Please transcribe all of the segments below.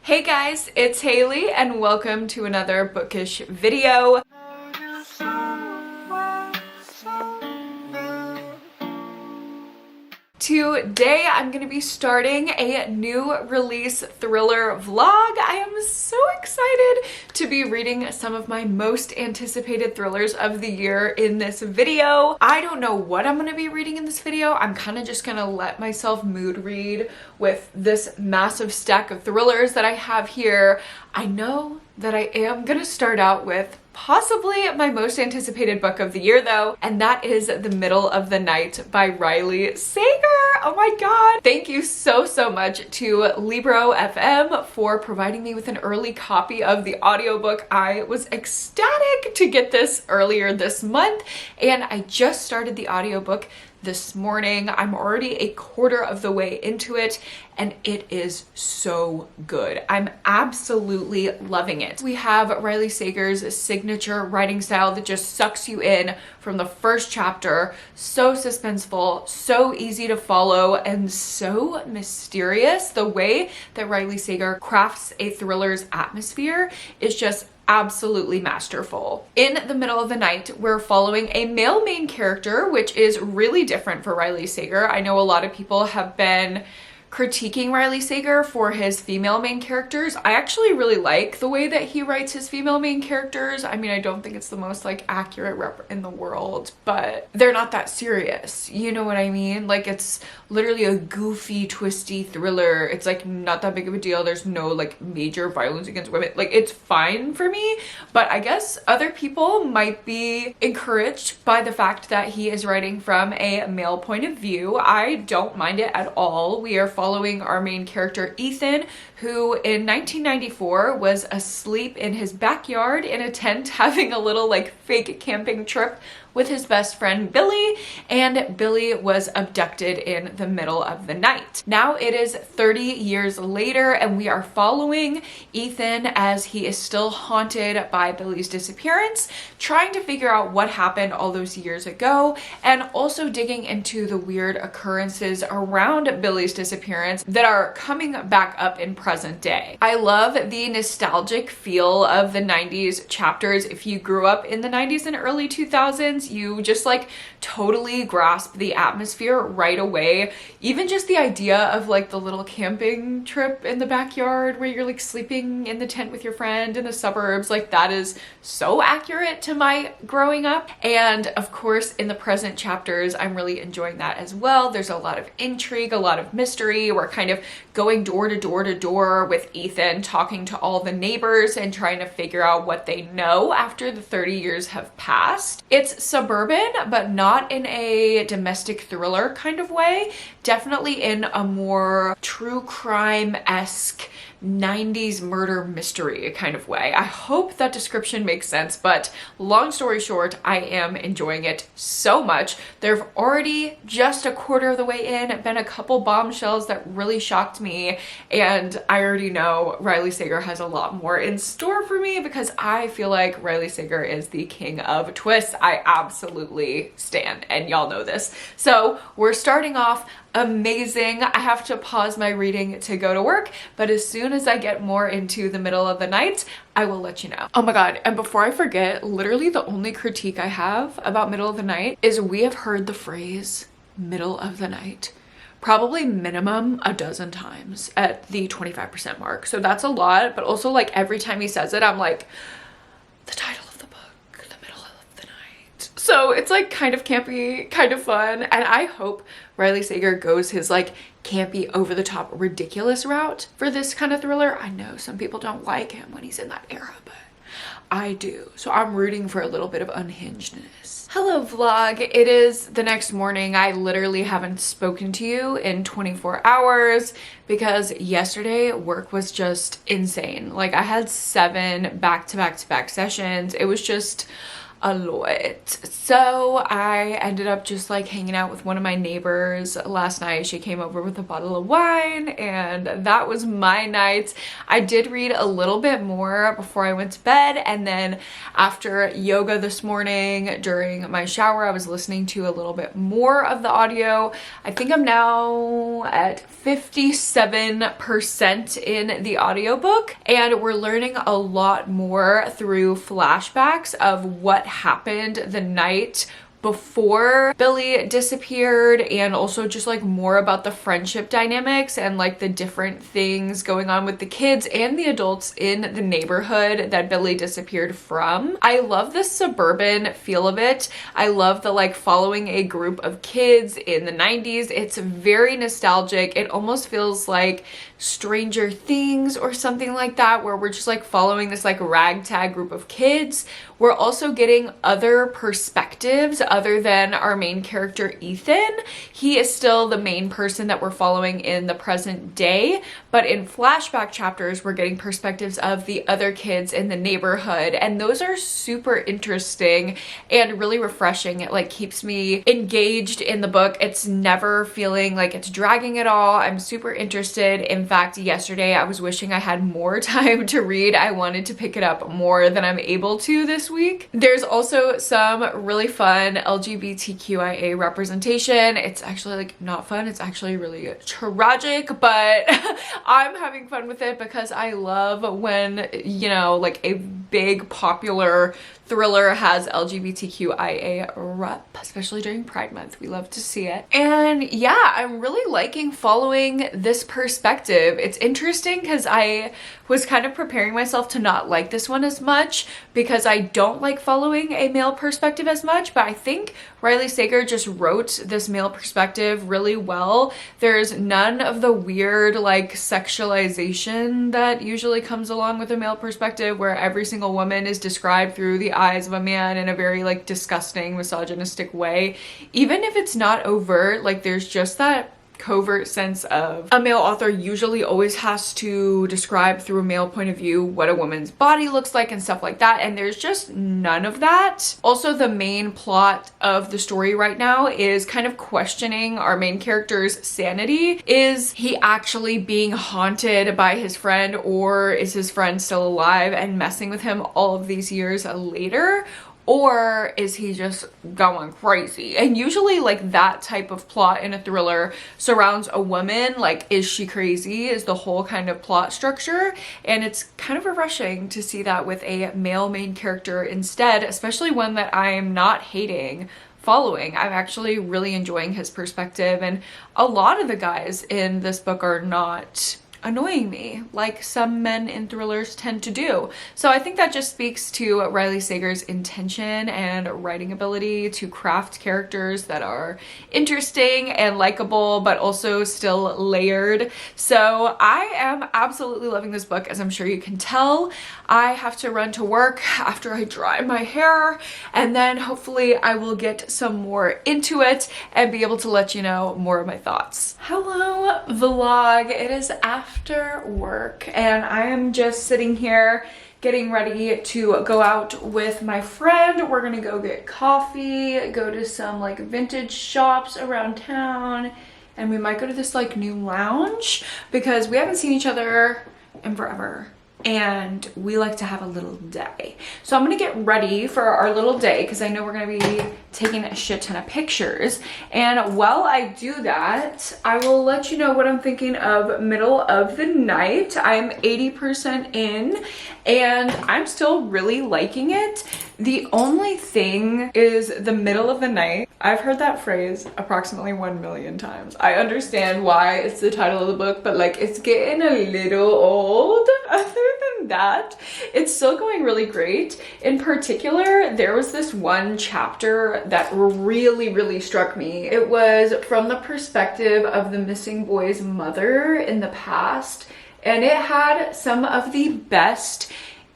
Hey guys, it's Haley and welcome to another bookish video. Today I'm going to be starting a new release thriller vlog. I am so excited to be reading some of my most anticipated thrillers of the year in this video. I don't know what I'm going to be reading in this video. I'm kind of just going to let myself mood read with this massive stack of thrillers that I have here. I know that I am going to start out with possibly my most anticipated book of the year though, and that is The Middle of the Night by Riley Sager. Oh my god. Thank you so much to Libro FM for providing me with an early copy of the audiobook. I was ecstatic to get this earlier this month, and I just started the audiobook this morning. I'm already a quarter of the way into it and it is so good. I'm absolutely loving it. We have Riley Sager's signature writing style that just sucks you in from the first chapter. So suspenseful, so easy to follow, and so mysterious. The way that Riley Sager crafts a thriller's atmosphere is just absolutely masterful. In The Middle of the Night, we're following a male main character, which is really different for Riley Sager. I know a lot of people have been critiquing Riley Sager for his female main characters. I actually really like the way that he writes his female main characters. I mean, I don't think it's the most accurate rep in the world, but they're not that serious. You know what I mean? It's literally a goofy, twisty thriller. It's not that big of a deal. There's no major violence against women. It's fine for me, but I guess other people might be encouraged by the fact that he is writing from a male point of view. I don't mind it at all. We are following our main character Ethan, who in 1994 was asleep in his backyard in a tent having a little fake camping trip with his best friend Billy, and Billy was abducted in the middle of the night. Now it is 30 years later and we are following Ethan as he is still haunted by Billy's disappearance, trying to figure out what happened all those years ago, and also digging into the weird occurrences around Billy's disappearance that are coming back up in present day. I love the nostalgic feel of the 90s chapters. If you grew up in the 90s and early 2000s, you just totally grasp the atmosphere right away. Even just the idea of the little camping trip in the backyard where you're sleeping in the tent with your friend in the suburbs, that is so accurate to my growing up. And of course in the present chapters I'm really enjoying that as well. There's a lot of intrigue, a lot of mystery. We're kind of going door to door to door with Ethan, talking to all the neighbors and trying to figure out what they know after the 30 years have passed. It's suburban, but not in a domestic thriller kind of way. Definitely in a more true crime-esque 90s murder mystery kind of way. I hope that description makes sense, but long story short, I am enjoying it so much. There've already, just a quarter of the way in, been a couple bombshells that really shocked me, and I already know Riley Sager has a lot more in store for me because I feel like Riley Sager is the king of twists. I absolutely stan, and y'all know this. So we're starting off amazing. I have to pause my reading to go to work, but as soon as I get more into The Middle of the Night, I will let you know. Oh my god, and before I forget, literally the only critique I have about Middle of the Night is we have heard the phrase middle of the night probably minimum a dozen times at the 25% mark. So that's a lot, but also every time he says it, I'm the title of the book, The Middle of the Night. So it's kind of campy, kind of fun, and I hope Riley Sager goes his campy, over the top, ridiculous route for this kind of thriller. I know some people don't like him when he's in that era, but I do. So I'm rooting for a little bit of unhingedness. Hello vlog, it is the next morning. I literally haven't spoken to you in 24 hours because yesterday work was just insane. I had 7 back-to-back-to-back sessions. It was just a lot. So I ended up just like hanging out with one of my neighbors last night. She came over with a bottle of wine and that was my night. I did read a little bit more before I went to bed, and then after yoga this morning during my shower I was listening to a little bit more of the audio. I think I'm now at 57% in the audiobook, and we're learning a lot more through flashbacks of what happened the night before Billy disappeared, and also just like more about the friendship dynamics and like the different things going on with the kids and the adults in the neighborhood that Billy disappeared from. I love the suburban feel of it. I love the like following a group of kids in the 90s. It's very nostalgic. It almost feels like Stranger Things or something like that, where we're just like following this like ragtag group of kids. We're also getting other perspectives other than our main character Ethan. He is still the main person that we're following in the present day, but in flashback chapters we're getting perspectives of the other kids in the neighborhood, and those are super interesting and really refreshing. It like keeps me engaged in the book. It's never feeling like it's dragging at all. I'm super interested. In fact, yesterday I was wishing I had more time to read. I wanted to pick it up more than I'm able to this week. There's also some really fun LGBTQIA representation. It's actually like not fun, it's actually really tragic, but I'm having fun with it because I love when, you know, like a big popular thriller has LGBTQIA rep, especially during Pride Month. We love to see it. And yeah, I'm really liking following this perspective. It's interesting because I was kind of preparing myself to not like this one as much because I don't like following a male perspective as much, but I think Riley Sager just wrote this male perspective really well. There's none of the weird like sexualization that usually comes along with a male perspective, where every single woman is described through the eyes of a man in a very like disgusting misogynistic way. Even if it's not overt, like there's just that covert sense of a male author usually always has to describe through a male point of view what a woman's body looks like and stuff like that, and there's just none of that. Also, the main plot of the story right now is kind of questioning our main character's sanity. Is he actually being haunted by his friend, or is his friend still alive and messing with him all of these years later? Or is he just going crazy? And usually like that type of plot in a thriller surrounds a woman. Like, is she crazy is the whole kind of plot structure, and it's kind of refreshing to see that with a male main character instead, especially one that I am not hating following. I'm actually really enjoying his perspective, and a lot of the guys in this book are not annoying me like some men in thrillers tend to do. So I think that just speaks to Riley Sager's intention and writing ability to craft characters that are interesting and likable, but also still layered. So I am absolutely loving this book, as I'm sure you can tell. I have to run to work after I dry my hair, and then hopefully I will get some more into it and be able to let you know more of my thoughts. Hello vlog, it is after work and I am just sitting here getting ready to go out with my friend. We're gonna go get coffee, go to some like vintage shops around town, and we might go to this like new lounge because we haven't seen each other in forever and we like to have a little day. So I'm gonna get ready for our little day because I know we're gonna be taking a shit ton of pictures. And while I do that, I will let you know what I'm thinking of middle of the night. I'm 80% in and I'm still really liking it. The only thing is the middle of the night. I've heard that phrase approximately 1 million times. I understand why it's the title of the book, but like it's getting a little old. Other than that, it's still going really great. In particular, there was this one chapter that really struck me. It was from the perspective of the missing boy's mother in the past, and it had some of the best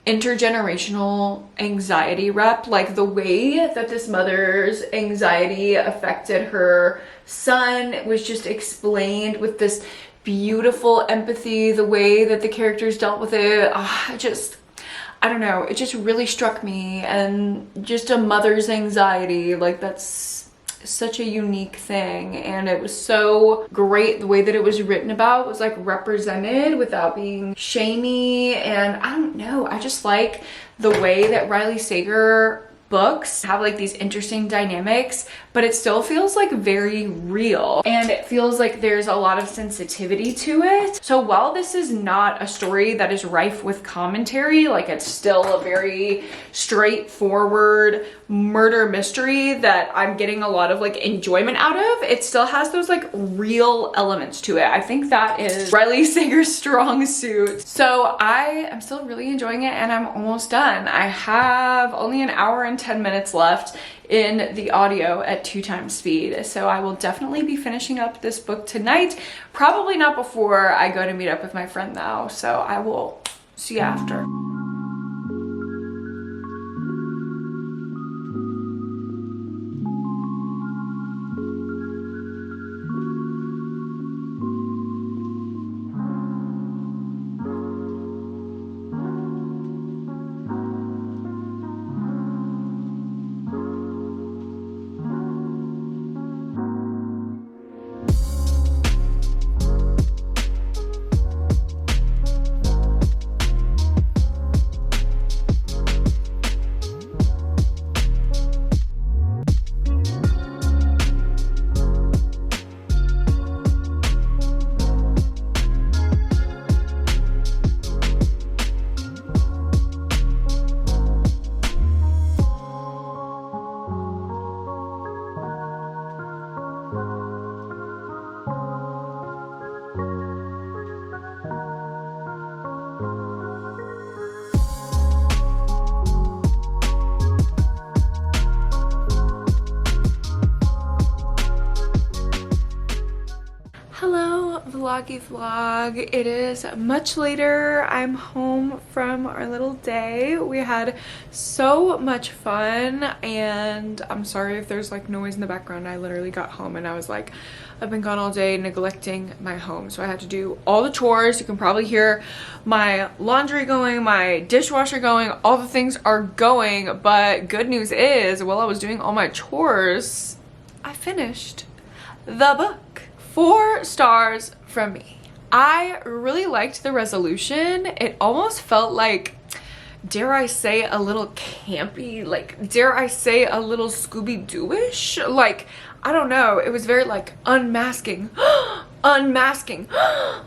intergenerational anxiety rep. Like the way that this mother's anxiety affected her son was just explained with this beautiful empathy. The way that the characters dealt with it, I don't know, it just really struck me, and just a mother's anxiety, like that's such a unique thing. And it was so great the way that it was written about, was like represented without being shamey. And I don't know, I just like the way that Riley Sager books have like these interesting dynamics, but it still feels like very real, and it feels like there's a lot of sensitivity to it. So while this is not a story that is rife with commentary, like it's still a very straightforward murder mystery that I'm getting a lot of like enjoyment out of, it still has those like real elements to it. I think that is Riley Sager's strong suit. So I am still really enjoying it, and I'm almost done. I have only an hour and 10 minutes left in the audio at 2 times speed. So I will definitely be finishing up this book tonight. Probably not before I go to meet up with my friend though. So I will see you after. Vloggy vlog. It is much later. I'm home from our little day. We had so much fun, and I'm sorry if there's like noise in the background. I literally got home and I was like, I've been gone all day neglecting my home, so I had to do all the chores. You can probably hear my laundry going, my dishwasher going, all the things are going. But good news is, while I was doing all my chores, I finished the book. 4 stars from me. I really liked the resolution. It almost felt like, dare I say, a little campy, like dare I say a little Scooby-Doo-ish, like I don't know, it was very like unmasking unmasking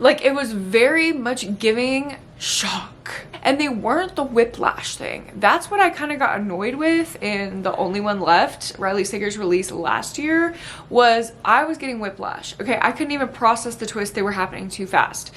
like it was very much giving shock. And they weren't the whiplash thing. That's what I kind of got annoyed with in The Only One Left, Riley Sager's release last year, was I was getting whiplash. Okay, I couldn't even process the twists, they were happening too fast.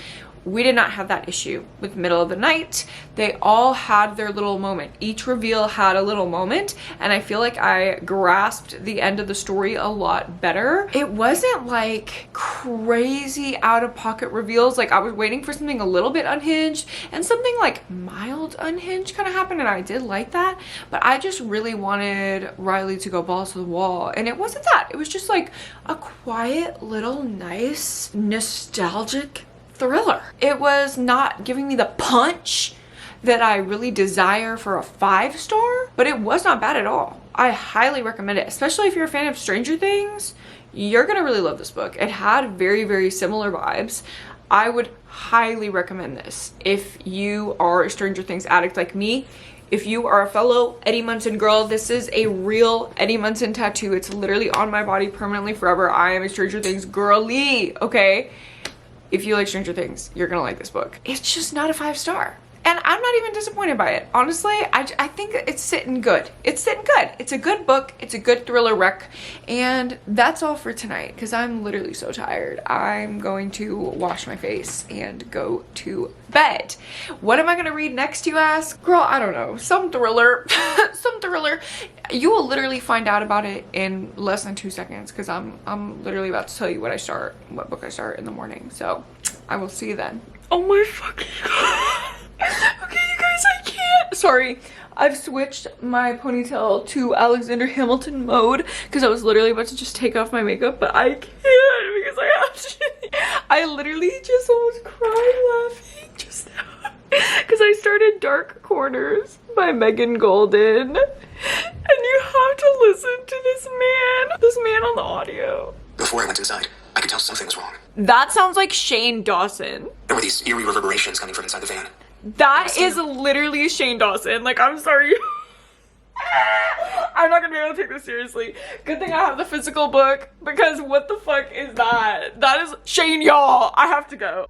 We did not have that issue with Middle of the Night. They all had their little moment. Each reveal had a little moment, and I feel like I grasped the end of the story a lot better. It wasn't like crazy out-of-pocket reveals. Like I was waiting for something a little bit unhinged, and something like mild unhinged kind of happened, and I did like that. But I just really wanted Riley to go balls to the wall, and it wasn't that. It was just like a quiet little nice nostalgic thriller. It was not giving me the punch that I really desire for a 5-star, but it was not bad at all. I highly recommend it, especially if you're a fan of Stranger Things. You're gonna really love this book. It had very, very similar vibes. I would highly recommend this if you are a Stranger Things addict like me. If you are a fellow Eddie Munson girl, this is a real Eddie Munson tattoo. It's literally on my body permanently forever. I am a Stranger Things girly, okay? If you like Stranger Things, you're gonna like this book. It's just not a 5-star. And I'm not even disappointed by it. Honestly, I think it's sitting good. It's sitting good. It's a good book. It's a good thriller rec. And that's all for tonight, because I'm literally so tired. I'm going to wash my face and go to bed. What am I gonna read next, you ask? Girl, I don't know. Some thriller. Some thriller. You will literally find out about it in less than 2 seconds, because I'm literally about to tell you what book I start in the morning. So I will see you then. Oh my fucking god. Okay, you guys, I can't. Sorry, I've switched my ponytail to Alexander Hamilton mode because I was literally about to just take off my makeup, but I can't because I have to. I literally just almost cried laughing just now because I started started Dark Corners by Megan Golden. And you have to listen to this man on the audio. Before I went inside, I could tell something was wrong. That sounds like Shane Dawson. There were these eerie reverberations coming from inside the van. That is literally Shane Dawson. Like, I'm sorry. I'm not gonna be able to take this seriously. Good thing I have the physical book, because what the fuck is that? That is Shane, y'all. I have to go.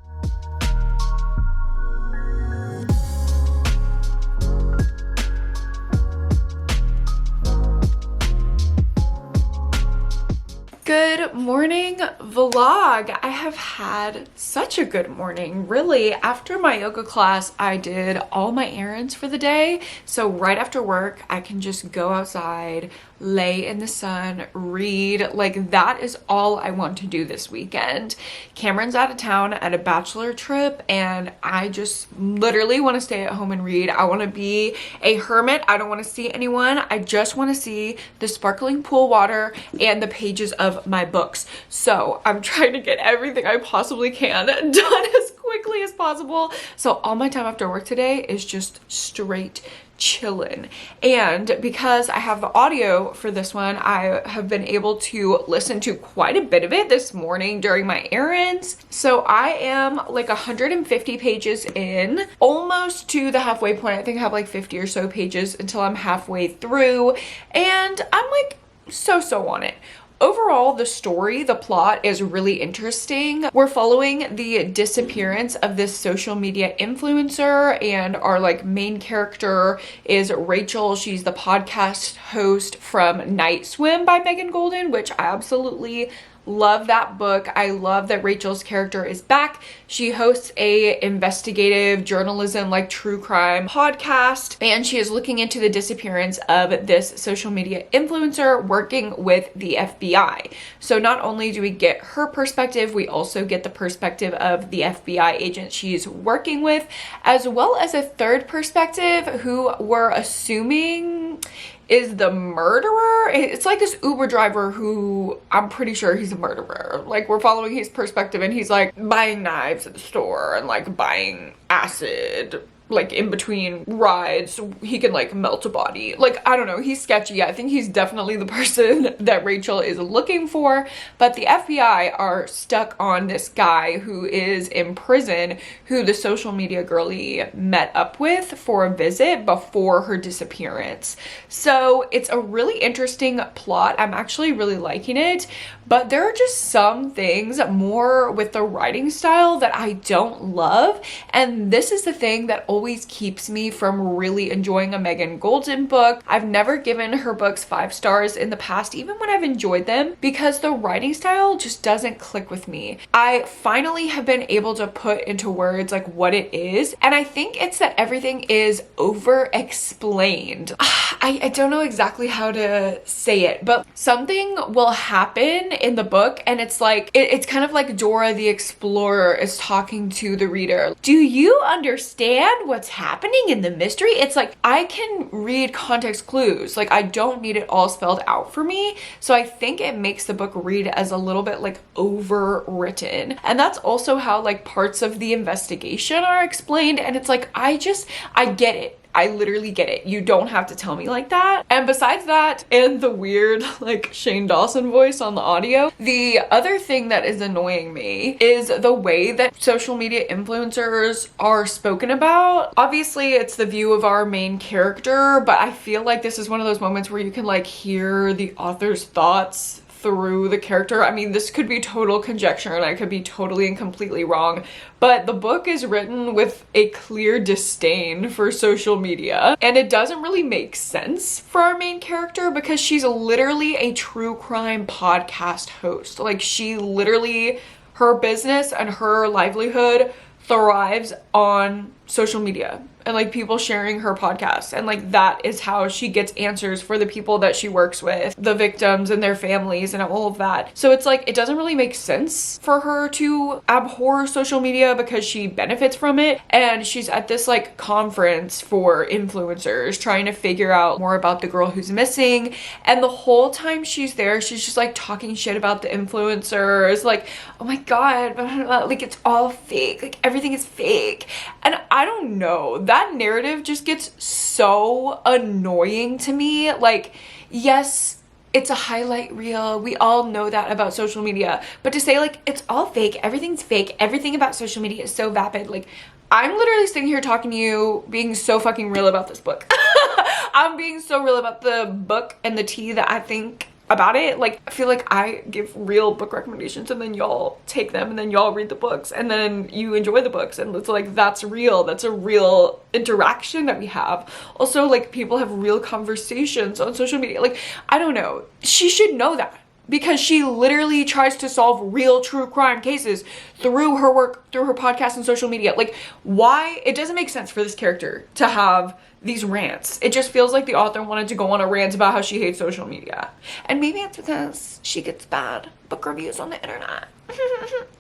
Good morning, vlog. I have had such a good morning. Really, after my yoga class, I did all my errands for the day. So right after work, I can just go outside, lay in the sun, read. Like, that is all I want to do this weekend. Cameron's out of town at a bachelor trip, and I just literally want to stay at home and read. I want to be a hermit. I don't want to see anyone. I just want to see the sparkling pool water and the pages of my books. So I'm trying to get everything I possibly can done as quickly as possible. So all my time after work today is just straight chillin'. And because I have the audio for this one, I have been able to listen to quite a bit of it this morning during my errands. So I am like 150 pages in, almost to the halfway point. I think I have like 50 or so pages until I'm halfway through, and I'm like so on it. Overall, the story, the plot is really interesting. We're following the disappearance of this social media influencer, and our like main character is Rachel. She's the podcast host from Night Swim by Megan Golden, which I absolutely love that book. I love that Rachel's character is back. She hosts a investigative journalism, like true crime podcast, and she is looking into the disappearance of this social media influencer working with the FBI. So not only do we get her perspective, we also get the perspective of the FBI agent she's working with, as well as a third perspective who we're assuming is the murderer. It's like this Uber driver who I'm pretty sure he's a murderer. Like, we're following his perspective, and he's like buying knives at the store and like buying acid like in between rides so he can like melt a body. Like, I don't know, he's sketchy. I think he's definitely the person that Rachel is looking for, but the FBI are stuck on this guy who is in prison, who the social media girlie met up with for a visit before her disappearance. So it's a really interesting plot. I'm actually really liking it, but there are just some things more with the writing style that I don't love, and this is the thing that always keeps me from really enjoying a Megan Golden book. I've never given her books 5 stars in the past, even when I've enjoyed them, because the writing style just doesn't click with me. I finally have been able to put into words like what it is, and I think it's that everything is over explained. I don't know exactly how to say it, but something will happen in the book, and it's like it's kind of like Dora the Explorer is talking to the reader. Do you understand what's happening in the mystery? It's like I can read context clues. Like, I don't need it all spelled out for me. So I think it makes the book read as a little bit like overwritten. And that's also how like parts of the investigation are explained, and it's like I get it. I literally get it. You don't have to tell me like that. And besides that, and the weird like Shane Dawson voice on the audio, the other thing that is annoying me is the way that social media influencers are spoken about. Obviously, it's the view of our main character, but I feel like this is one of those moments where you can like hear the author's thoughts through the character. I mean, this could be total conjecture and I could be totally and completely wrong, but the book is written with a clear disdain for social media, and it doesn't really make sense for our main character because she's literally a true crime podcast host. Like, she literally, her business and her livelihood thrives on social media and like people sharing her podcast, and like that is how she gets answers for the people that she works with, the victims and their families and all of that. So it's like it doesn't really make sense for her to abhor social media because she benefits from it, and she's at this like conference for influencers trying to figure out more about the girl who's missing, and the whole time she's there she's just like talking shit about the influencers, like, oh my god, like it's all fake, like everything is fake. And I don't know, that narrative just gets so annoying to me. Like, yes, it's a highlight reel. We all know that about social media. But to say like, it's all fake, everything's fake, everything about social media is so vapid. Like, I'm literally sitting here talking to you, being so fucking real about this book. I'm being so real about the book and the tea that I think about it. Like, I feel like I give real book recommendations and then y'all take them and then y'all read the books and then you enjoy the books, and it's like, that's real. That's a real interaction that we have. Also, like, people have real conversations on social media. Like, I don't know, she should know that, because she literally tries to solve real true crime cases through her work, through her podcast and social media. Like, why? It doesn't make sense for this character to have these rants. It just feels like the author wanted to go on a rant about how she hates social media. And maybe it's because she gets bad book reviews on the internet.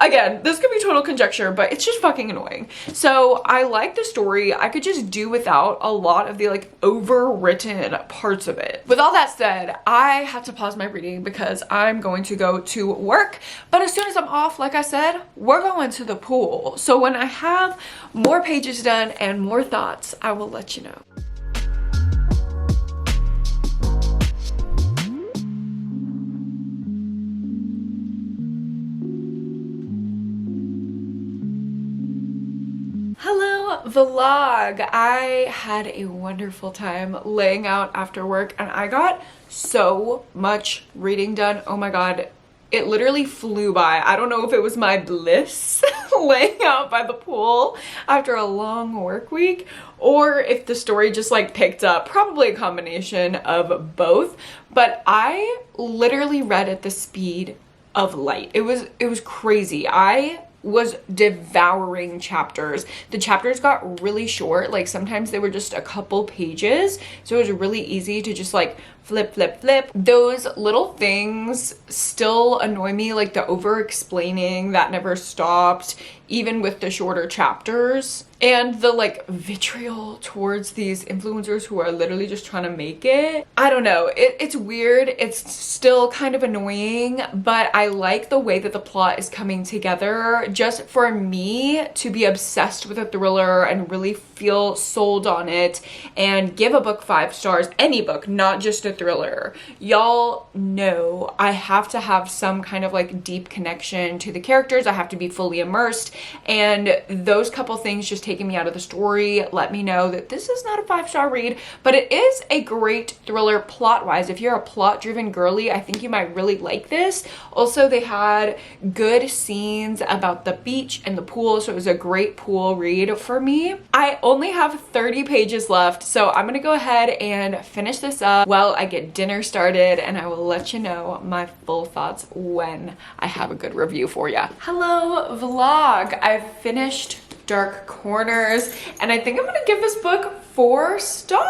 Again, this could be total conjecture, but it's just fucking annoying. So I like the story. I could just do without a lot of the like overwritten parts of it. With all that said, I have to pause my reading because I'm going to go to work. But as soon as I'm off, like I said, we're going to the pool. So when I have more pages done and more thoughts, I will let you know. Hello vlog. I had a wonderful time laying out after work and I got so much reading done. Oh my god, it literally flew by. I don't know if it was my bliss laying out by the pool after a long work week or if the story just like picked up. Probably a combination of both, but I literally read at the speed of light. It was crazy. I was devouring chapters. The chapters got really short. Like, sometimes they were just a couple pages, so it was really easy to just like flip. Those little things still annoy me, like the over explaining that never stopped, even with the shorter chapters, and the like vitriol towards these influencers who are literally just trying to make it. I don't know, it's weird. It's still kind of annoying, but I like the way that the plot is coming together. Just for me to be obsessed with a thriller and really feel sold on it and give a book 5 stars, any book, not just a thriller. Y'all know I have to have some kind of like deep connection to the characters. I have to be fully immersed, and those couple things just taking me out of the story let me know that this is not a 5-star read, but it is a great thriller plot wise. If you're a plot driven girly, I think you might really like this. Also, they had good scenes about the beach and the pool, so it was a great pool read for me. I only have 30 pages left, so I'm gonna go ahead and finish this up while I get dinner started, and I will let you know my full thoughts when I have a good review for you. Hello vlog. I've finished Dark Corners, and I think I'm gonna give this book 4 stars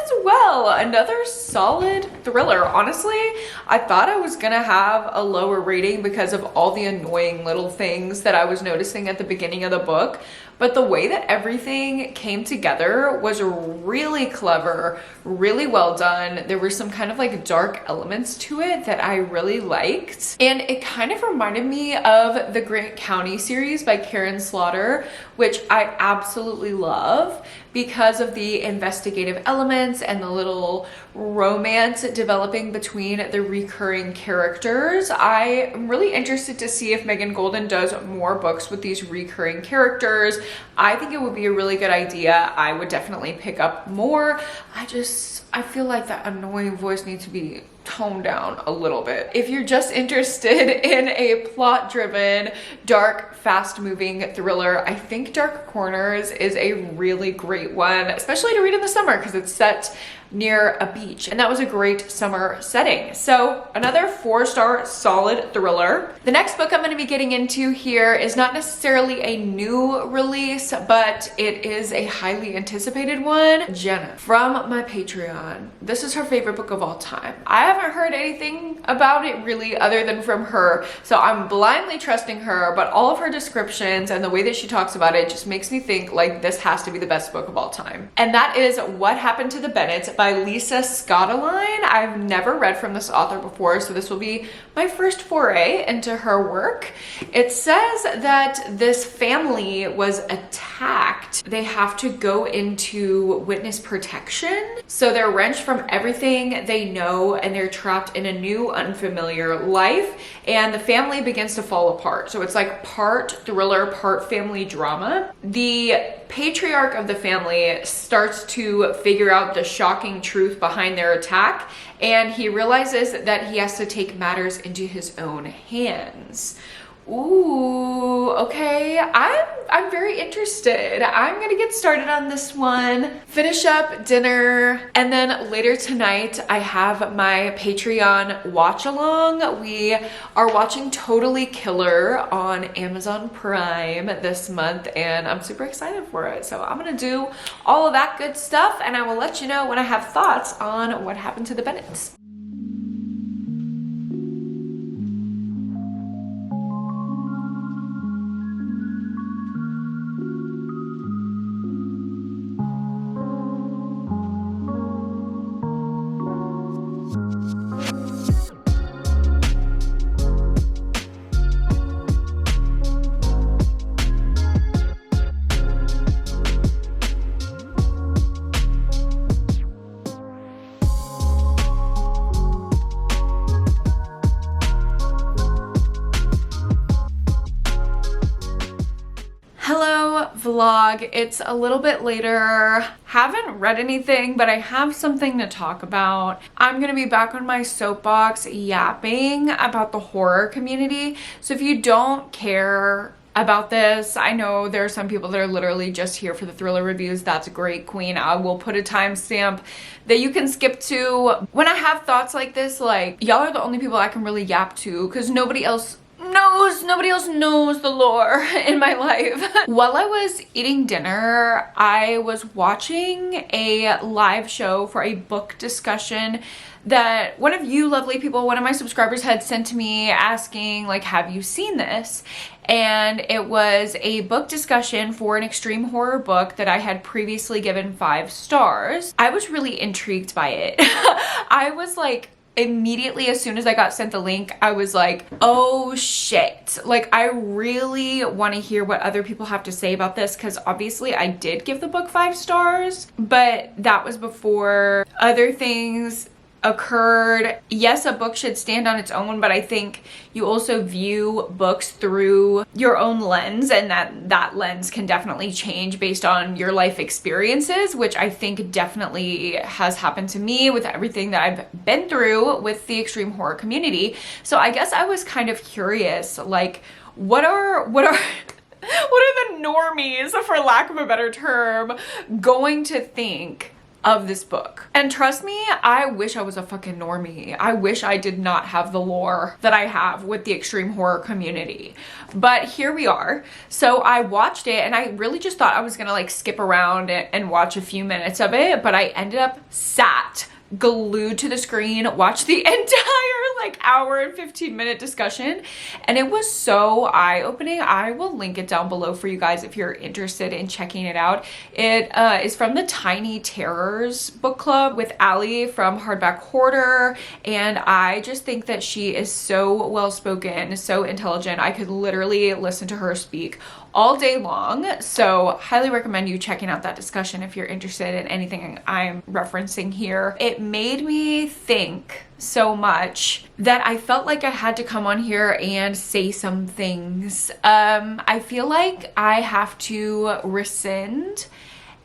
as well. Another solid thriller. Honestly, I thought I was gonna have a lower rating because of all the annoying little things that I was noticing at the beginning of the book, but the way that everything came together was really clever, really well done. There were some kind of like dark elements to it that I really liked, and it kind of reminded me of the Grant County series by Karen Slaughter, which I absolutely love because of the investigative elements and the little romance developing between the recurring characters. I am really interested to see if Megan Golden does more books with these recurring characters. I think it would be a really good idea. I would definitely pick up more. I feel like that annoying voice needs to be toned down a little bit. If you're just interested in a plot-driven, dark, fast-moving thriller, I think Dark Corners is a really great one, especially to read in the summer because it's set near a beach, and that was a great summer setting. So another 4-star solid thriller. The next book I'm going to be getting into here is not necessarily a new release, but it is a highly anticipated one. Jenna from my Patreon, this is her favorite book of all time. I have haven't heard anything about it really other than from her, so I'm blindly trusting her, but all of her descriptions and the way that she talks about it just makes me think like this has to be the best book of all time. And that is What Happened to the Bennets by Lisa Scottoline. I've never read from this author before, so this will be my first foray into her work. It says that this family was attacked. They have to go into witness protection, so they're wrenched from everything they know and they're trapped in a new unfamiliar life, and the family begins to fall apart. So it's like part thriller, part family drama. The patriarch of the family starts to figure out the shocking truth behind their attack, and he realizes that he has to take matters into his own hands. Ooh, okay. I'm very interested. I'm gonna get started on this one, finish up dinner, and then later tonight I have my Patreon watch along. We are watching Totally Killer on Amazon Prime this month, and I'm super excited for it. So I'm gonna do all of that good stuff, and I will let you know when I have thoughts on What Happened to the Bennets. Vlog. It's a little bit later. Haven't read anything, but I have something to talk about. I'm gonna be back on my soapbox yapping about the horror community. So if you don't care about this, I know there are some people that are literally just here for the thriller reviews. That's great, queen. I will put a timestamp that you can skip to. When I have thoughts like this, like, y'all are the only people I can really yap to because nobody else knows the lore in my life. While I was eating dinner, I was watching a live show for a book discussion that one of you lovely people, one of my subscribers, had sent to me asking, like, have you seen this? And it was a book discussion for an extreme horror book that I had previously given 5 stars. I was really intrigued by it. I was like, immediately as soon as I got sent the link, I was like, oh shit. Like, I really want to hear what other people have to say about this, because obviously I did give the book 5 stars, but that was before other things occurred. Yes, a book should stand on its own, but I think you also view books through your own lens, and that lens can definitely change based on your life experiences, which I think definitely has happened to me with everything that I've been through with the extreme horror community. So I guess I was kind of curious, like, what are what are the normies, for lack of a better term, going to think of this book? And trust me, I wish I was a fucking normie. I wish I did not have the lore that I have with the extreme horror community. But here we are. So I watched it, and I really just thought I was gonna like skip around and watch a few minutes of it, but I ended up sat glued to the screen, watched the entire like hour and 15-minute discussion, and it was so eye-opening. I will link it down below for you guys if you're interested in checking it out. It is from the Tiny Terrors book club with Allie from Hardback Hoarder, and I just think that she is so well-spoken, so intelligent. I could literally listen to her speak all day long, so highly recommend you checking out that discussion if you're interested in anything I'm referencing here. It made me think so much that I felt like I had to come on here and say some things. I feel like I have to rescind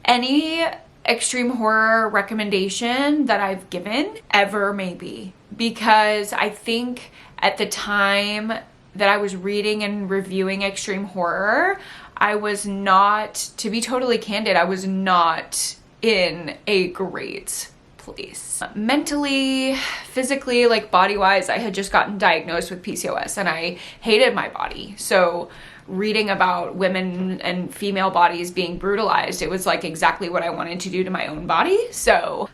any extreme horror recommendation that I've given ever, maybe, because I think at the time that I was reading and reviewing extreme horror, I was not, to be totally candid, I was not in a great place. Mentally, physically, like body-wise, I had just gotten diagnosed with PCOS and I hated my body. So reading about women and female bodies being brutalized, it was like exactly what I wanted to do to my own body. So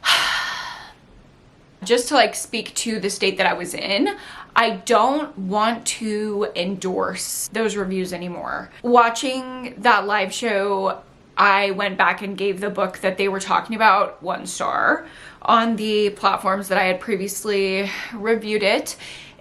just to like speak to the state that I was in, I don't want to endorse those reviews anymore. Watching that live show, I went back and gave the book that they were talking about 1 star on the platforms that I had previously reviewed it.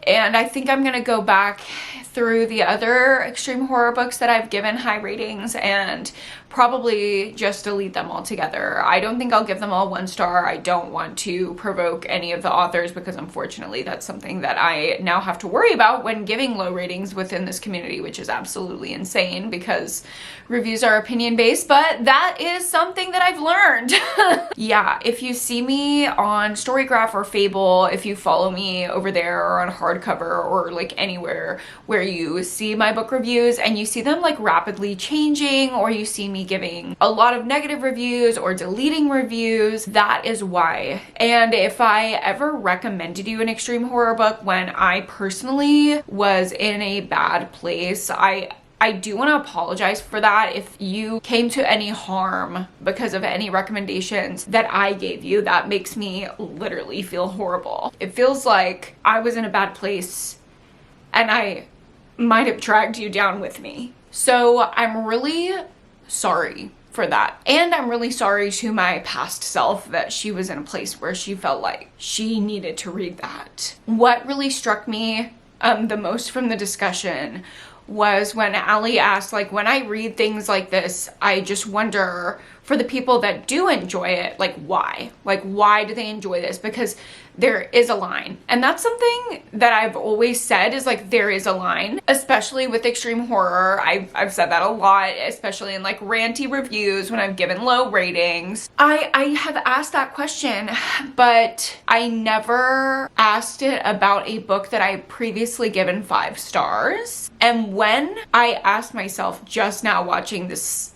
And I think I'm gonna go back through the other extreme horror books that I've given high ratings and probably just delete them altogether. I don't think I'll give them all 1 star. I don't want to provoke any of the authors because unfortunately that's something that I now have to worry about when giving low ratings within this community, which is absolutely insane because reviews are opinion based, but that is something that I've learned. Yeah, if you see me on Storygraph or Fable, if you follow me over there or on hardcover or like anywhere where you see my book reviews and you see them like rapidly changing, or you see me giving a lot of negative reviews or deleting reviews, that is why. And if I ever recommended you an extreme horror book when I personally was in a bad place, I do want to apologize for that. If you came to any harm because of any recommendations that I gave you, that makes me literally feel horrible. It feels like I was in a bad place and I might have dragged you down with me. So I'm really sorry for that. And I'm really sorry to my past self that she was in a place where she felt like she needed to read that. What really struck me the most from the discussion was when Ali asked, like, when I read things like this, I just wonder for the people that do enjoy it, like, why? Like, why do they enjoy this? Because there is a line. And that's something that I've always said is like, there is a line, especially with extreme horror. I've said that a lot, especially in like ranty reviews when I've given low ratings. I have asked that question, but I never asked it about a book that I previously given 5 stars. And when I asked myself just now watching this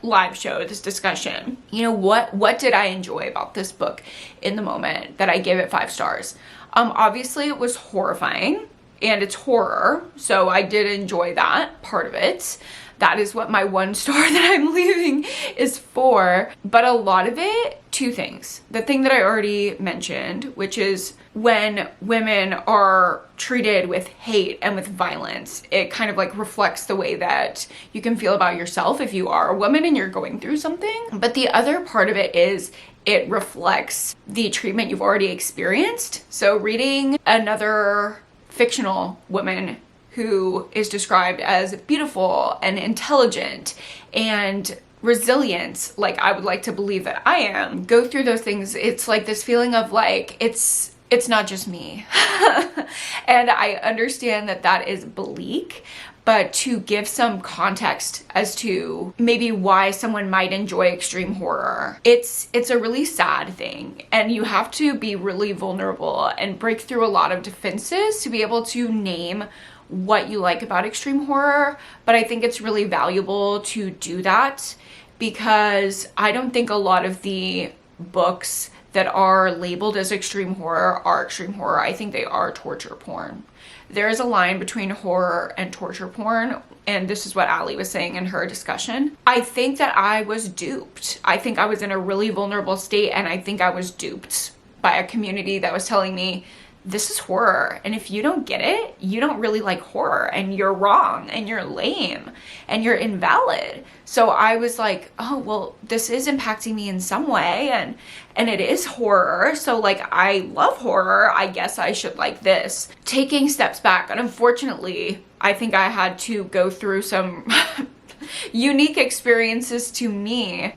live show, this discussion, you know, what did I enjoy about this book in the moment that I gave it 5 stars? Obviously it was horrifying and it's horror, so I did enjoy that part of it. That is what my 1 star that I'm leaving is for. But a lot of it, 2 things. The thing that I already mentioned, which is when women are treated with hate and with violence, it kind of like reflects the way that you can feel about yourself if you are a woman and you're going through something. But the other part of it is it reflects the treatment you've already experienced. So reading another fictional woman who is described as beautiful and intelligent and resilient, like I would like to believe that I am, go through those things, it's like this feeling of like, it's not just me. And I understand that that is bleak, but to give some context as to maybe why someone might enjoy extreme horror, it's a really sad thing, and you have to be really vulnerable and break through a lot of defenses to be able to name what you like about extreme horror. But I think it's really valuable to do that because I don't think a lot of the books that are labeled as extreme horror are extreme horror. I think they are torture porn. There is a line between horror and torture porn, and this is what Ali was saying in her discussion. I think that I was duped. I think I was in a really vulnerable state, and I think I was duped by a community that was telling me, this is horror, and if you don't get it, you don't really like horror, and you're wrong, and you're lame, and you're invalid. So I was like, oh, well, this is impacting me in some way, and it is horror, so like, I love horror, I guess I should like this. Taking steps back, and unfortunately, I think I had to go through some unique experiences to me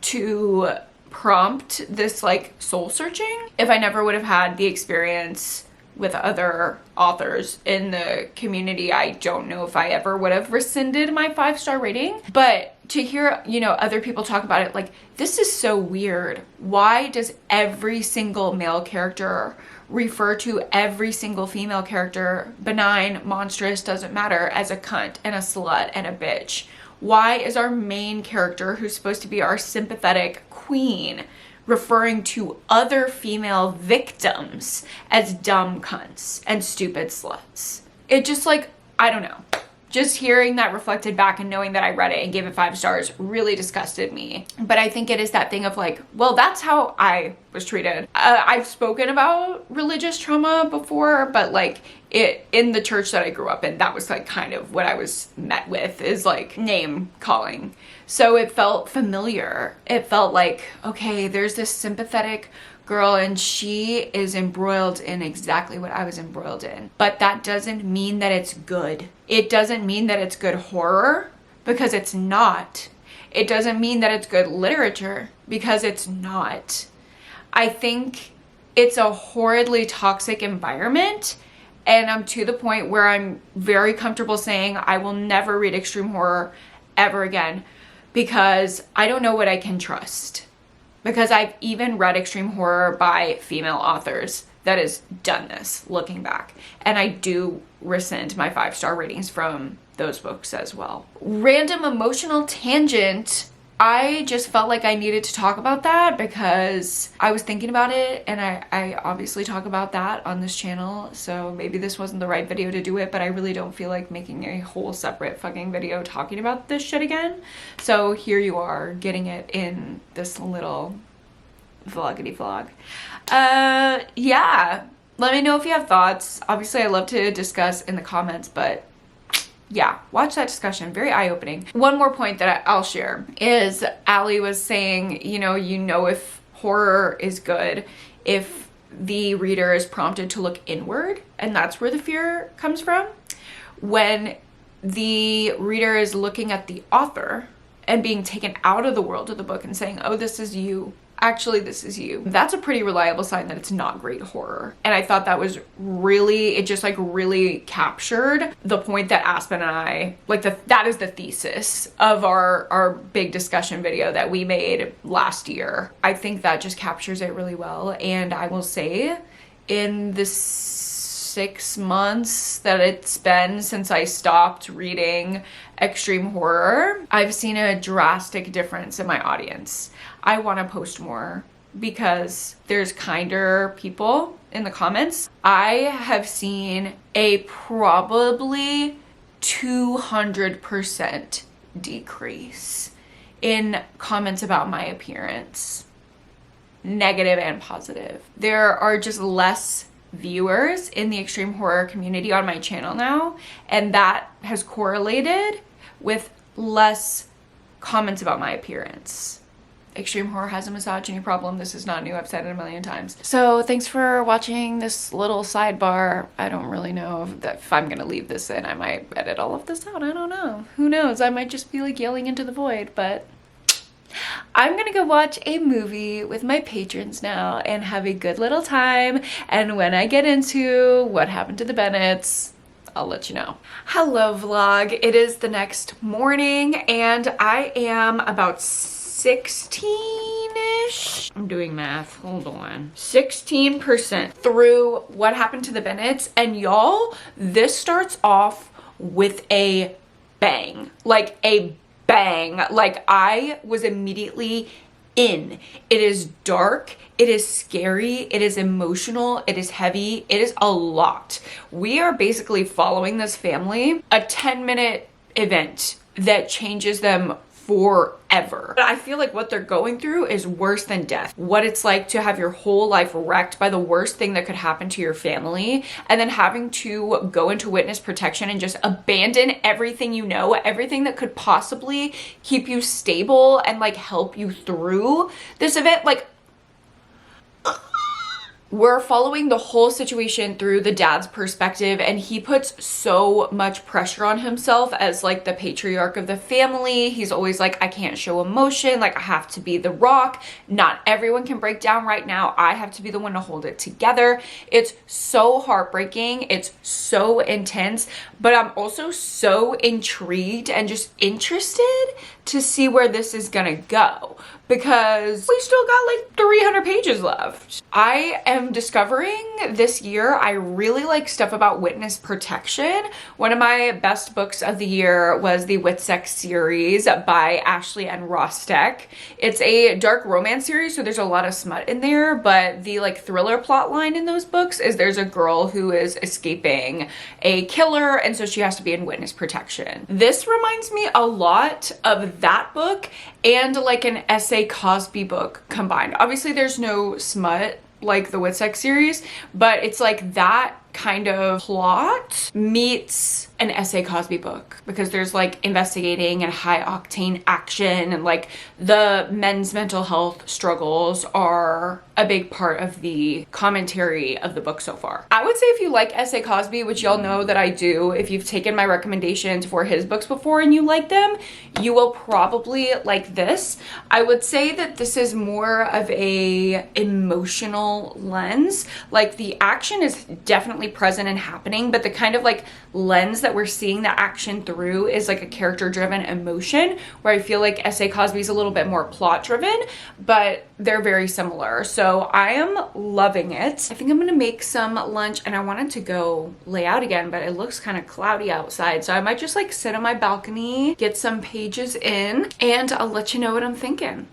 to prompt this like soul searching. If I never would have had the experience with other authors in the community, I don't know if I ever would have rescinded my 5-star rating. But to hear, you know, other people talk about it, like, this is so weird. Why does every single male character refer to every single female character, benign, monstrous, doesn't matter, as a cunt and a slut and a bitch? Why is our main character, who's supposed to be our sympathetic queen, referring to other female victims as dumb cunts and stupid sluts? It just, like, I don't know. just hearing that reflected back and knowing that I read it and gave it 5 stars really disgusted me. But I think it is that thing of like, well, that's how I was treated. I've spoken about religious trauma before, but like in the church that I grew up in, that was like kind of what I was met with, is like name calling. So it felt familiar. It felt like, okay, there's this sympathetic girl and she is embroiled in exactly what I was embroiled in. But that doesn't mean that it's good. It doesn't mean that it's good horror, because it's not. It doesn't mean that it's good literature, because it's not. I think it's a horridly toxic environment, and I'm to the point where I'm very comfortable saying I will never read extreme horror ever again, because I don't know what I can trust. Because I've even read extreme horror by female authors that has done this, looking back. And I do rescind my 5-star ratings from those books as well. Random emotional tangent. I just felt like I needed to talk about that because I was thinking about it, and I obviously talk about that on this channel, so maybe this wasn't the right video to do it, but I really don't feel like making a whole separate fucking video talking about this shit again. So here you are, getting it in this little vloggity vlog. Yeah, let me know if you have thoughts. Obviously I love to discuss in the comments, but yeah, watch that discussion. Very eye-opening. One more point that I'll share is Allie was saying, you know if horror is good if the reader is prompted to look inward, and that's where the fear comes from. When the reader is looking at the author and being taken out of the world of the book and saying, oh, this is you. Actually, this is you. That's a pretty reliable sign that it's not great horror. And I thought that was really, it just like really captured the point that Aspen and I, like that is the thesis of our big discussion video that we made last year. I think that just captures it really well. And I will say, in the 6 months that it's been since I stopped reading extreme horror, I've seen a drastic difference in my audience. I want to post more because there's kinder people in the comments. I have seen a probably 200% decrease in comments about my appearance, negative and positive. There are just less viewers in the extreme horror community on my channel now, and that has correlated with less comments about my appearance. Extreme horror has a misogyny problem. This is not new. I've said it a million times. So thanks for watching this little sidebar. I don't really know if I'm gonna leave this in. I might edit all of this out. I don't know. Who knows? I might just be like yelling into the void, but I'm gonna go watch a movie with my patrons now and have a good little time. And when I get into what happened to the Bennetts, I'll let you know. Hello vlog. It is the next morning and I am about 16-ish. I'm doing math. Hold on. 16% through what happened to the Bennetts. And y'all, this starts off with a bang. Like a bang. Like I was immediately in. It is dark. It is scary. It is emotional. It is heavy. It is a lot. We are basically following this family, a 10-minute event that changes them forever. But I feel like what they're going through is worse than death. What it's like to have your whole life wrecked by the worst thing that could happen to your family, and then having to go into witness protection and just abandon everything you know, everything that could possibly keep you stable and like help you through this event. Like, we're following the whole situation through the dad's perspective, and he puts so much pressure on himself as like the patriarch of the family. He's always like, I can't show emotion, like I have to be the rock. Not everyone can break down right now. I have to be the one to hold it together. It's so heartbreaking. It's so intense, but I'm also so intrigued and just interested to see where this is gonna go because we still got like 300 pages left. I am discovering this year I really like stuff about witness protection. One of my best books of the year was the Witsex series by Ashley and Rostek. It's a dark romance series, so there's a lot of smut in there, but the like thriller plot line in those books is there's a girl who is escaping a killer, and so she has to be in witness protection. This reminds me a lot of that book and like an S.A. Cosby book combined. Obviously there's no smut like the Witsex series, but it's like that kind of plot meets an S.A. Cosby book because there's like investigating and high octane action, and like the men's mental health struggles are a big part of the commentary of the book so far. I would say if you like S.A. Cosby, which y'all know that I do, if you've taken my recommendations for his books before and you like them, you will probably like this. I would say that this is more of a emotional lens. Like the action is definitely present and happening, but the kind of like lens that we're seeing the action through is like a character driven emotion, where I feel like S.A. Cosby is a little bit more plot driven, but they're very similar. So I am loving it. I think I'm gonna make some lunch, and I wanted to go lay out again, but it looks kind of cloudy outside, so I might just like sit on my balcony, get some pages in, and I'll let you know what I'm thinking.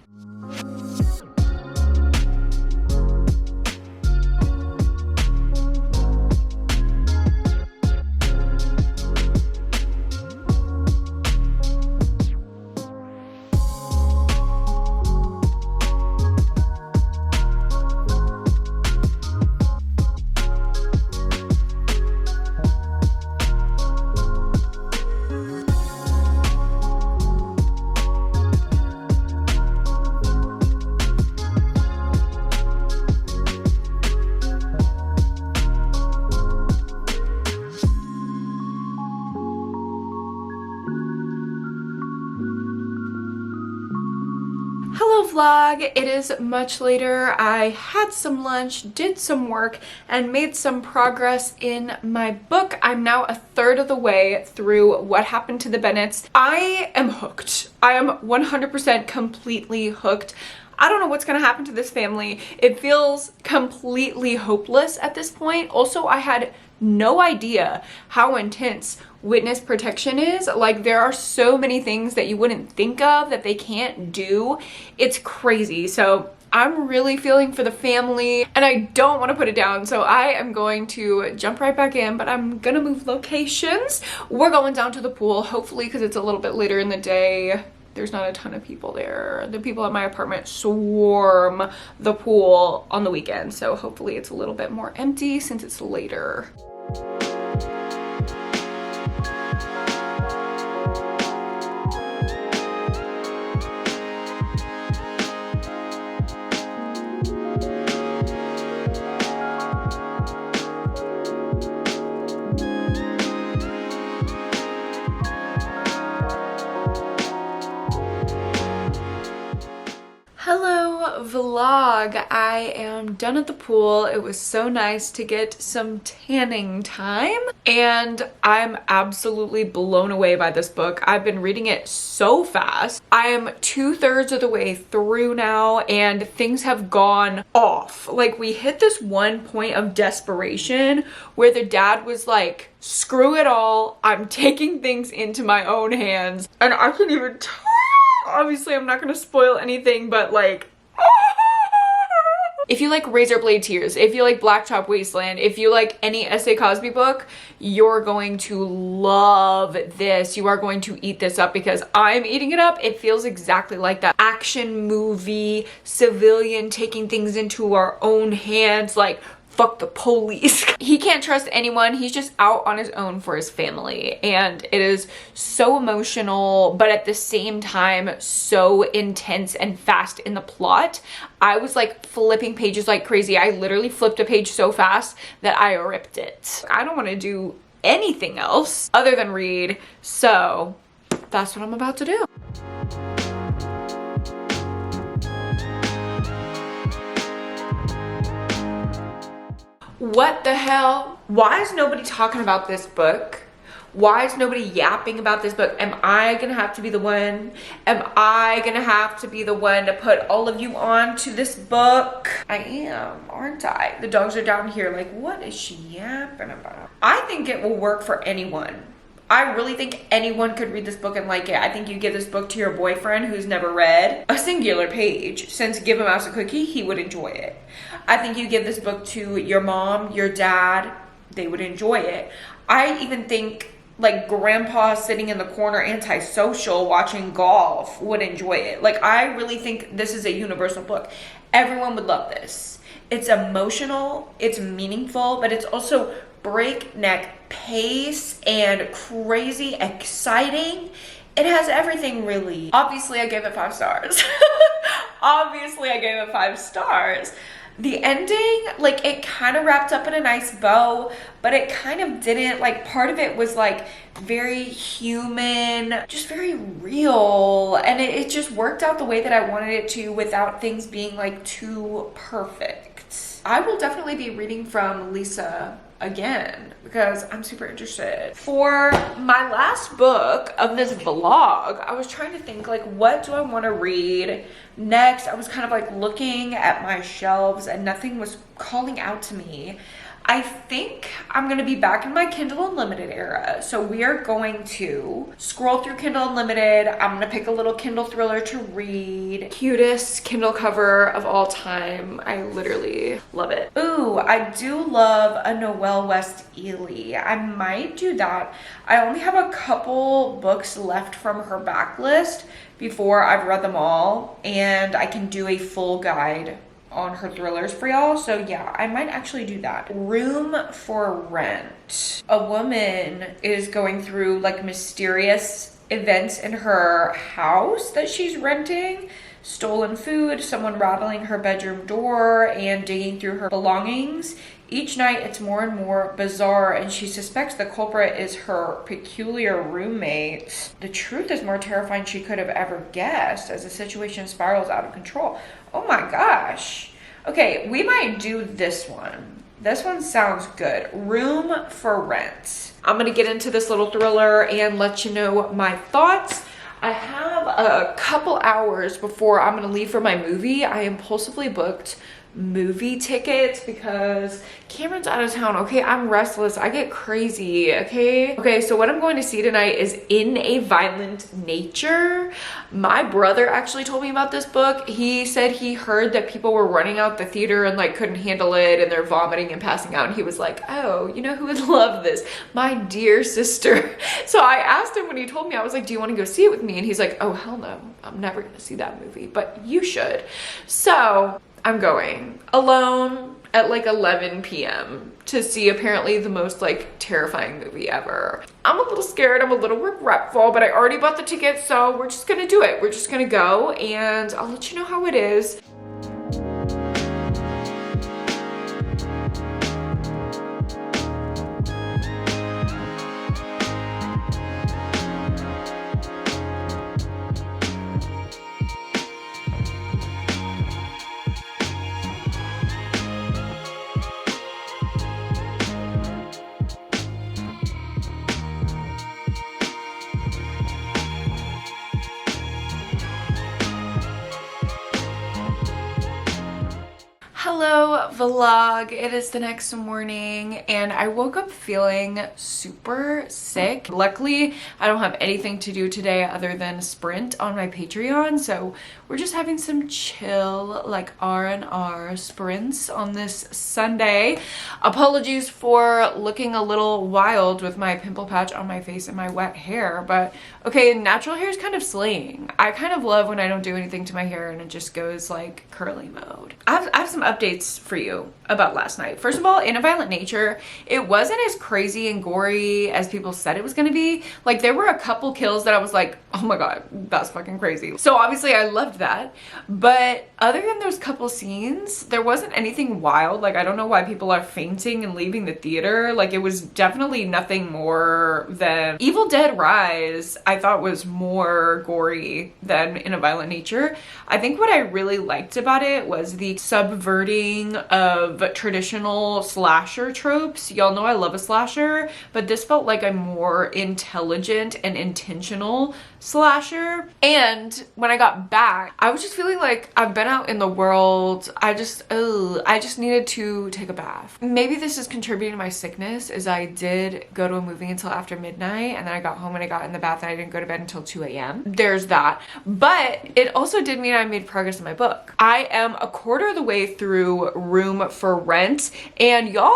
Hello vlog, it is much later. I had some lunch, did some work, and made some progress in my book. I'm now a third of the way through What Happened to the Bennets. I am hooked. I am 100% completely hooked. I don't know what's gonna happen to this family. It feels completely hopeless at this point. Also, I had no idea how intense witness protection is. Like, there are so many things that you wouldn't think of that they can't do. It's crazy. So I'm really feeling for the family, and I don't want to put it down, so I am going to jump right back in, but I'm gonna move locations. We're going down to the pool, hopefully, because it's a little bit later in the day. There's not a ton of people there. The people at my apartment swarm the pool on the weekend, so hopefully it's a little bit more empty since it's later. Hello vlog, I am done at the pool. It was so nice to get some tanning time, and I'm absolutely blown away by this book. I've been reading it so fast. I am 2/3 of the way through now, and things have gone off. Like, we hit this one point of desperation where the dad was like, screw it all, I'm taking things into my own hands, and I can't even tell. Obviously, I'm not gonna spoil anything, but like, if you like Razor Blade Tears, if you like Black Chop Wasteland, if you like any S.A. Cosby book, you're going to love this. You are going to eat this up because I'm eating it up. It feels exactly like that action movie, civilian taking things into our own hands, like, fuck the police. He can't trust anyone. He's just out on his own for his family. And it is so emotional, but at the same time, so intense and fast in the plot. I was like flipping pages like crazy. I literally flipped a page so fast that I ripped it. I don't want to do anything else other than read. So that's what I'm about to do. What the hell? Why is nobody talking about this book? Why is nobody yapping about this book? Am I gonna have to be the one? Am I gonna have to be the one to put all of you on to this book? I am, aren't I? The dogs are down here like, what is she yapping about? I think it will work for anyone. I really think anyone could read this book and like it. I think you give this book to your boyfriend who's never read a singular page since Give a Mouse a Cookie, he would enjoy it. I think you give this book to your mom, your dad, they would enjoy it. I even think like grandpa sitting in the corner antisocial watching golf would enjoy it. Like I really think this is a universal book. Everyone would love this. It's emotional, it's meaningful, but it's also breakneck pace and crazy exciting. It has everything really. Obviously I gave it 5 stars. Obviously I gave it 5 stars. The ending, like it kind of wrapped up in a nice bow, but it kind of didn't. Like part of it was like very human, just very real, and it just worked out the way that I wanted it to without things being like too perfect. I will definitely be reading from Lisa again because I'm super interested. For my last book of this vlog, I was trying to think like, what do I want to read next? I was kind of like looking at my shelves and nothing was calling out to me. I think I'm going to be back in my Kindle Unlimited era. So we are going to scroll through Kindle Unlimited. I'm going to pick a little Kindle thriller to read. Cutest Kindle cover of all time. I literally love it. Ooh, I do love a Noelle West Ely. I might do that. I only have a couple books left from her backlist before I've read them all, and I can do a full guide on her thrillers for y'all. So yeah, I might actually do that. Room for Rent. A woman is going through like mysterious events in her house that she's renting. Stolen food, someone rattling her bedroom door and digging through her belongings. Each night it's more and more bizarre and she suspects the culprit is her peculiar roommate. The truth is more terrifying she could have ever guessed as the situation spirals out of control. Oh my gosh. Okay, we might do this one. This one sounds good. Room for Rent. I'm gonna get into this little thriller and let you know my thoughts. I have a couple hours before I'm gonna leave for my movie. I impulsively booked movie tickets because Cameron's out of town. Okay, I'm restless. I get crazy. Okay, so what I'm going to see tonight is In a Violent Nature. My brother actually told me about this book. He said he heard that people were running out the theater and like couldn't handle it and they're vomiting and passing out, and he was like, oh, you know who would love this? My dear sister. So I asked him when he told me, I was like, do you want to go see it with me? And he's like, oh hell no, I'm never gonna see that movie, but you should. So I'm going alone at like 11 p.m. to see apparently the most like terrifying movie ever. I'm a little scared, I'm a little regretful, but I already bought the ticket, so we're just gonna do it. We're just gonna go and I'll let you know how it is. Hello vlog, it is the next morning and I woke up feeling super sick. Luckily, I don't have anything to do today other than sprint on my Patreon, so we're just having some chill like R&R sprints on this Sunday. Apologies for looking a little wild with my pimple patch on my face and my wet hair, but okay, natural hair is kind of slaying. I kind of love when I don't do anything to my hair and it just goes like curly mode. I have some updates for you about last night. First of all, In a Violent Nature, it wasn't as crazy and gory as people said it was gonna be. Like there were a couple kills that I was like, oh my god, that's fucking crazy. So obviously I loved that, but other than those couple scenes, there wasn't anything wild. Like I don't know why people are fainting and leaving the theater. Like it was definitely nothing more than Evil Dead Rise. I thought was more gory than In a Violent Nature. I think what I really liked about it was the subverting parroting of traditional slasher tropes. Y'all know I love a slasher, but this felt like a more intelligent and intentional slasher. And when I got back, I was just feeling like I've been out in the world. I just needed to take a bath. Maybe this is contributing to my sickness, as I did go to a movie until after midnight, and then I got home and I got in the bath and I didn't go to bed until 2 a.m. There's that. But it also did mean I made progress in my book. I am a quarter of the way through Room for Rent, and y'all,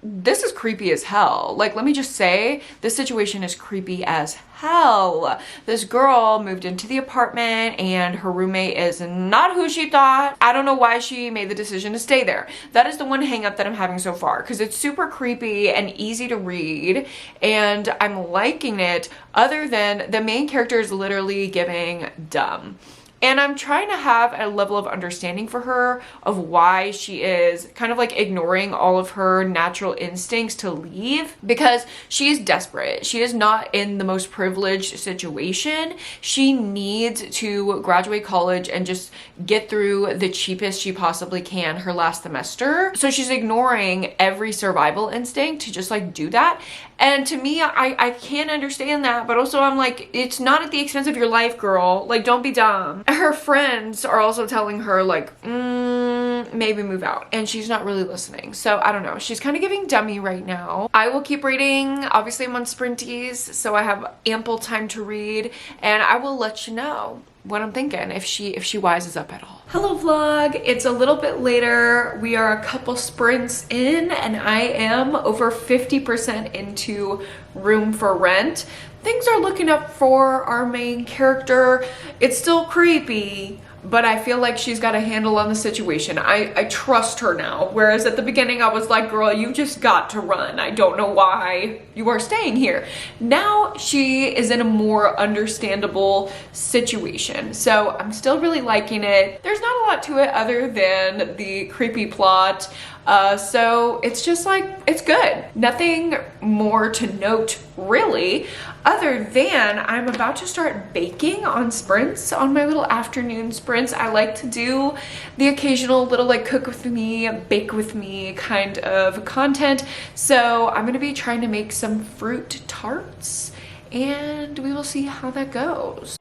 this is creepy as hell. Like, let me just say, this situation is creepy as hell. This girl moved into the apartment and her roommate is not who she thought. I don't know why she made the decision to stay there. That is the one hang up that I'm having so far, because it's super creepy and easy to read and I'm liking it, other than the main character is literally giving dumb. And I'm trying to have a level of understanding for her of why she is kind of like ignoring all of her natural instincts to leave, because she is desperate. She is not in the most privileged situation. She needs to graduate college and just get through the cheapest she possibly can her last semester. So she's ignoring every survival instinct to just like do that. And to me, I can't understand that, but also I'm like, it's not at the expense of your life, girl. Like, don't be dumb. Her friends are also telling her like, maybe move out, and she's not really listening. So I don't know. She's kind of giving dummy right now. I will keep reading. Obviously I'm on Sprinties, so I have ample time to read, and I will let you know what I'm thinking, if she wises up at all. Hello vlog, it's a little bit later. We are a couple sprints in and I am over 50% into Room for Rent. Things are looking up for our main character. It's still creepy, but I feel like she's got a handle on the situation. I trust her now. Whereas at the beginning I was like, girl, you just got to run. I don't know why you are staying here. Now she is in a more understandable situation. So I'm still really liking it. There's not a lot to it other than the creepy plot. So it's just like, it's good. Nothing more to note really, other than I'm about to start baking on sprints, on my little afternoon sprints. I like to do the occasional little like cook with me, bake with me kind of content. So I'm gonna be trying to make some fruit tarts and we will see how that goes.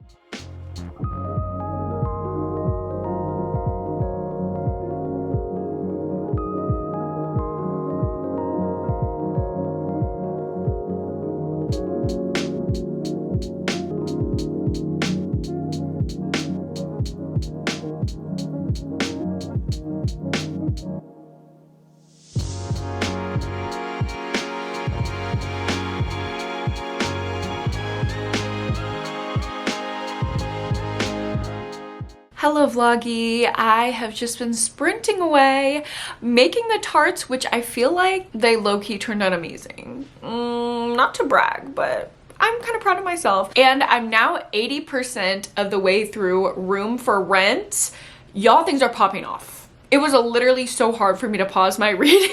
Hello vloggy, I have just been sprinting away making the tarts, which I feel like they low-key turned out amazing. Not to brag, but I'm kind of proud of myself. And I'm now 80% of the way through Room for Rent. Y'all, things are popping off. It was literally so hard for me to pause my reading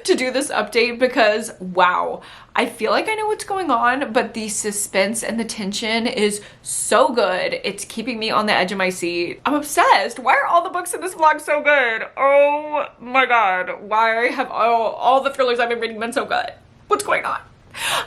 to do this update because, wow, I feel like I know what's going on, but the suspense and the tension is so good. It's keeping me on the edge of my seat. I'm obsessed. Why are all the books in this vlog so good? Oh my God. Why have all the thrillers I've been reading been so good? What's going on?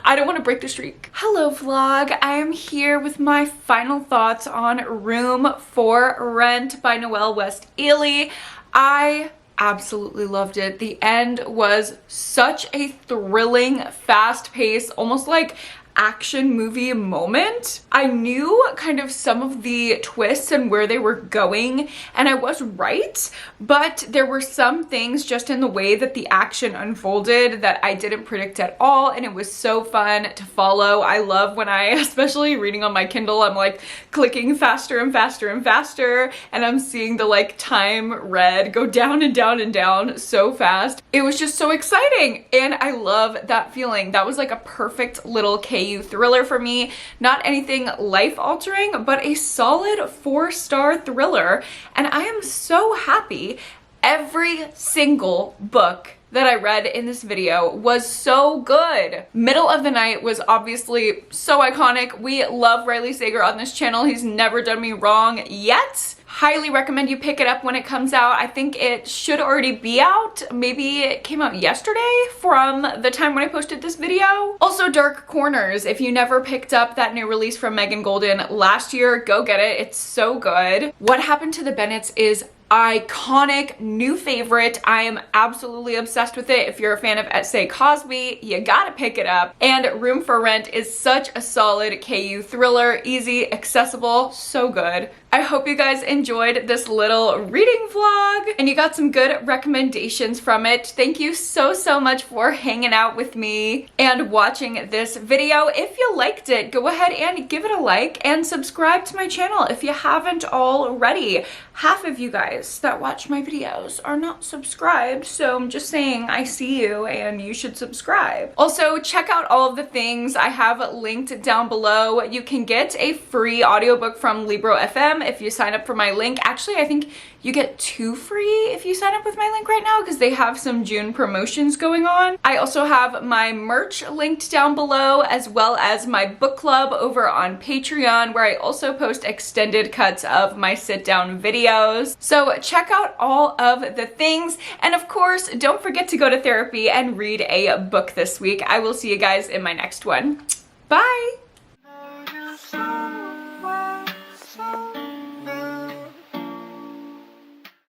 I don't want to break the streak. Hello vlog, I am here with my final thoughts on Room for Rent by Noelle West Ely. I absolutely loved it. The end was such a thrilling, fast-paced, almost like action movie moment. I knew kind of some of the twists and where they were going, and I was right, but there were some things just in the way that the action unfolded that I didn't predict at all, and it was so fun to follow. I love when I, especially reading on my Kindle, I'm like clicking faster and faster and faster, and I'm seeing the like time red go down and down and down so fast. It was just so exciting, and I love that feeling. That was like a perfect little KU thriller for me. Not anything life-altering, but a solid 4-star thriller, and I am so happy. Every single book that I read in this video was so good. Middle of the Night was obviously so iconic. We love Riley Sager on this channel. He's never done me wrong yet. highly recommend you pick it up when it comes out. I think it should already be out. Maybe it came out yesterday from the time when I posted this video. Also, Dark Corners. If you never picked up that new release from Megan Golden last year, go get it. It's so good. What Happened to the Bennetts is iconic, new favorite. I am absolutely obsessed with it. If you're a fan of Say Cosby, you gotta pick it up. And Room for Rent is such a solid KU thriller, easy, accessible, so good. I hope you guys enjoyed this little reading vlog and you got some good recommendations from it. Thank you so much for hanging out with me and watching this video. If you liked it, go ahead and give it a like and subscribe to my channel if you haven't already. Half of you guys that watch my videos are not subscribed, so I'm just saying I see you and you should subscribe. Also, check out all of the things I have linked down below. You can get a free audiobook from Libro FM if you sign up for my link. Actually, I think you get 2 free if you sign up with my link right now because they have some June promotions going on. I also have my merch linked down below, as well as my book club over on Patreon, where I also post extended cuts of my sit down videos. So check out all of the things. And of course, don't forget to go to therapy and read a book this week. I will see you guys in my next one. Bye!